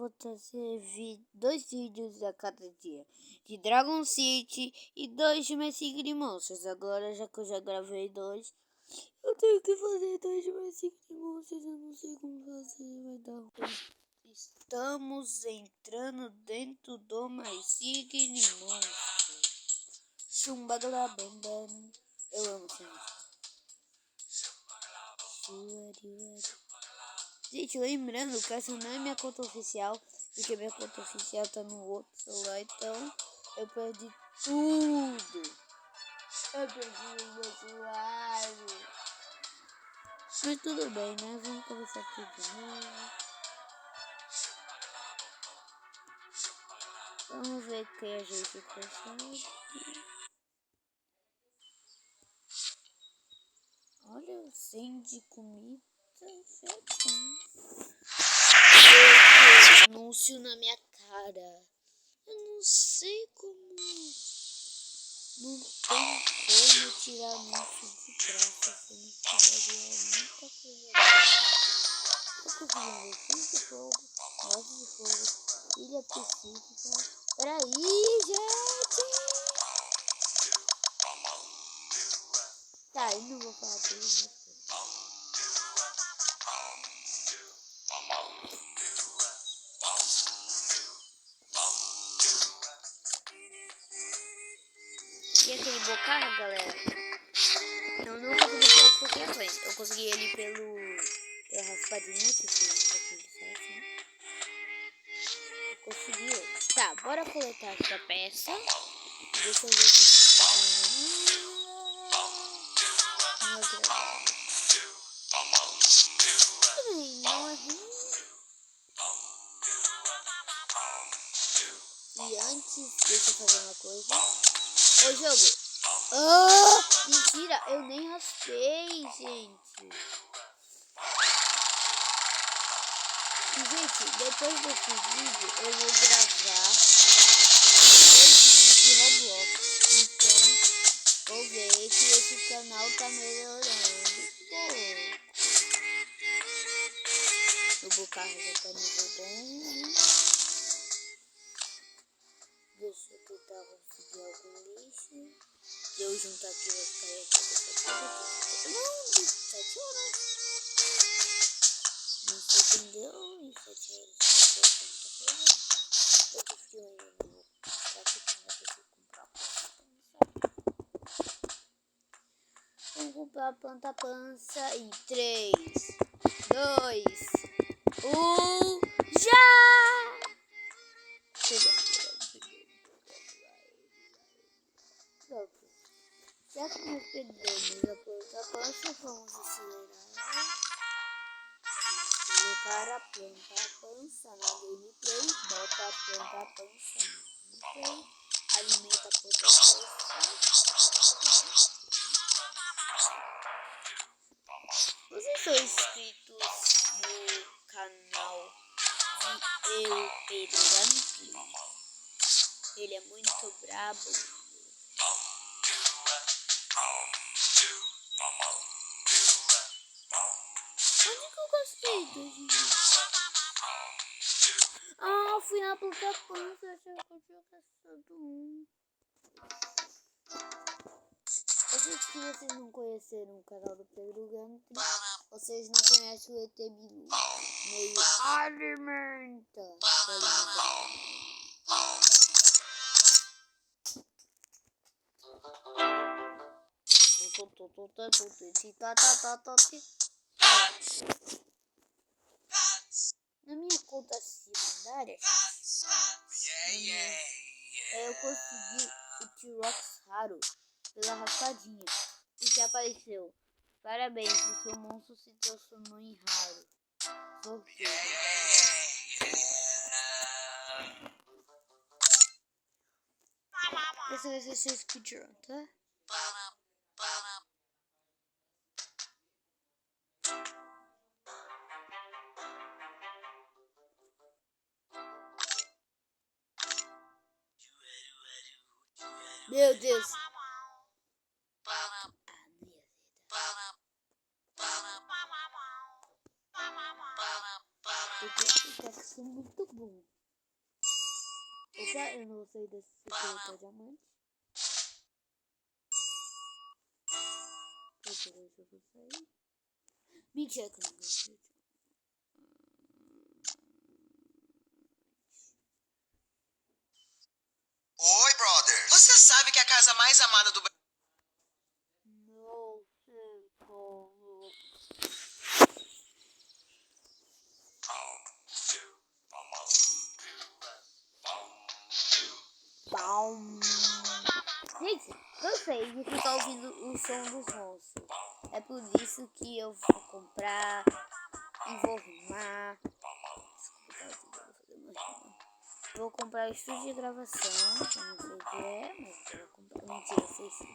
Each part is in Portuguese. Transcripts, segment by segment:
vou trazer 2 vídeos a cada dia de Dragon City e 2 de Messi Monsters. Agora, já que eu já gravei 2, eu tenho que fazer 2 de Messi Monsters. Eu não sei como fazer, vai dar ruim. Estamos entrando dentro do Messi Monsters. Chumbagla Bam Bam. Eu amo essa música. Gente, lembrando que essa não é minha conta oficial, porque minha conta oficial tá no outro celular, então eu perdi tudo. Eu perdi o meu celular. Mas tudo bem, né? Vamos começar tudo de novo. Vamos ver o que a gente consegue. Olha, 100 de comida. Anúncio na minha cara. Eu não sei como. Não tem como tirar anúncio de graça. Sendo que daria muita coisa boa. Eu consegui de fogo, loja de fogo, ilha pacífica. Peraí, gente! Tá, eu não vou falar tudo, né? E aquele bocarro, galera? Eu não consegui pegar qualquer coisa. Eu consegui ele pela raspadinha que foi aquele site, né? Eu consegui ele. Tá, bora coletar essa peça. Deixa eu ver se esse vídeo não é agradável. Não é ruim. E antes, deixa eu fazer uma coisa. Ô, jogo. Oh, mentira, eu nem raspei, gente. E, gente, depois desse vídeo, eu vou gravar 2 vídeos de Roblox. Então, vou ver que esse canal tá melhorando. O Bocarro já tá nível bom. Deixa eu tentar conseguir algum lixo. E eu junto aqui vai ficar aqui dessa coisa. Não, 7 horas. Não sei quem deu. E 7 horas pra fazer muita coisa. Eu tô frio ainda. Não vou comprar porque não vai ter que comprar planta pança. Vamos comprar planta pança em 3, 2, 1. Já! Chegou. Já que nós perdemos a planta pança, vamos acelerar. Colocar a planta pança na gameplay. Bota a planta pança na gameplay. Alimenta a planta pança. Vocês são inscritos no canal de Eu, Pedro Gameplay. Ele é muito brabo. Onde que eu gostei do vídeo? Ah, fui na planta pança, achei que eu tinha gastado um. Eu sei que vocês não conheceram o canal do Pedro Gameplay, vocês não conhecem o ET Bilu. Meio alimenta. Na minha conta secundária, eu consegui o T-Rex raro pela raspadinha. E que apareceu: parabéns, o seu monstro se transformou em raro. Sorteio. Esse vai ser seu speedrun, tá? Meu Deus. Porque esse texto é muito bom. Opa, eu não sei desse secreto diamante. Deixa eu vou sair. Mentira que eu não sei. Oi, brother. Você sabe que a casa mais amada do Brasil... Não sei como. Pam. Gente, cansei de ficar ouvindo o som dos monstros. É por isso que eu vou comprar e vou arrumar. Vou comprar o estúdio de gravação. Eu não sei o que é, mas eu vou comprar. Mentira, sei sim.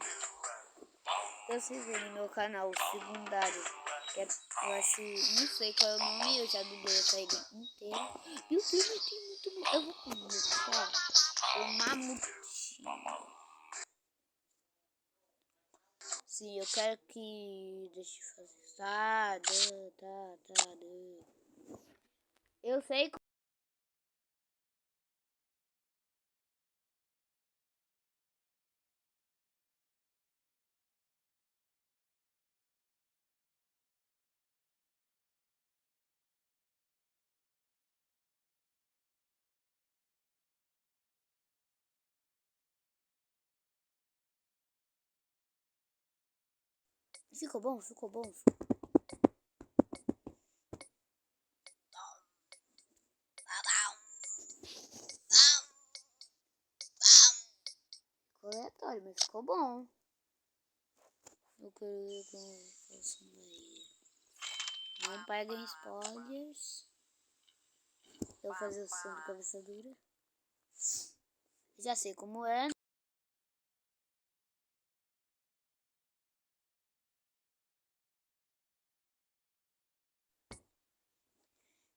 Pra vocês verem no meu canal secundário, que é, eu acho, não sei qual é o nome, eu já dublei essa ilha inteira. Meu Deus, mas tem muito medo. Eu vou começar o mamutinho. Sim, eu quero que... Deixa eu fazer. Tá. Eu sei. Ficou bom, ficou bom. Ficou aleatório, mas ficou bom. Eu queria daí. Não peguem spoilers. Eu vou fazer o som de cabeça dura. Já sei como é.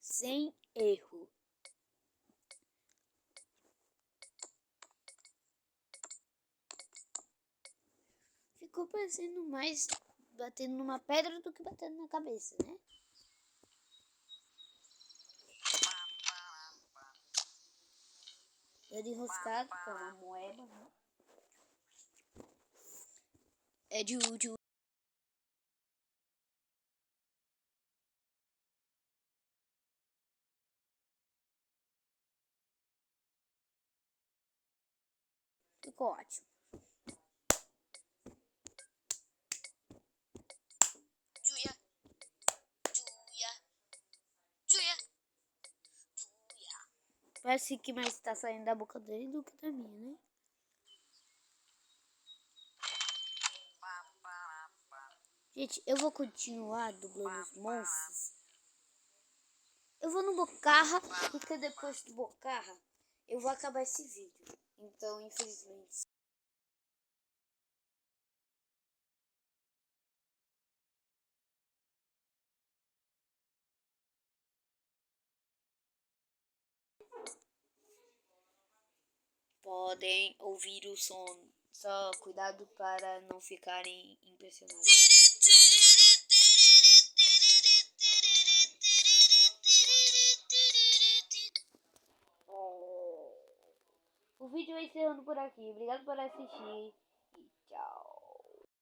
Sem erro. Ficou parecendo mais batendo numa pedra do que batendo na cabeça, né? Dedo enroscado, que é uma moeda, né? É de útil. Ficou ótimo. Parece que mais tá saindo da boca dele do que da minha, né? Gente, eu vou continuar dublando os monstros. Eu vou no Bocarra, porque depois do Bocarra eu vou acabar esse vídeo. Então, infelizmente... podem ouvir o som. Só cuidado para não ficarem impressionados. O vídeo vai encerrando por aqui. Obrigado por assistir.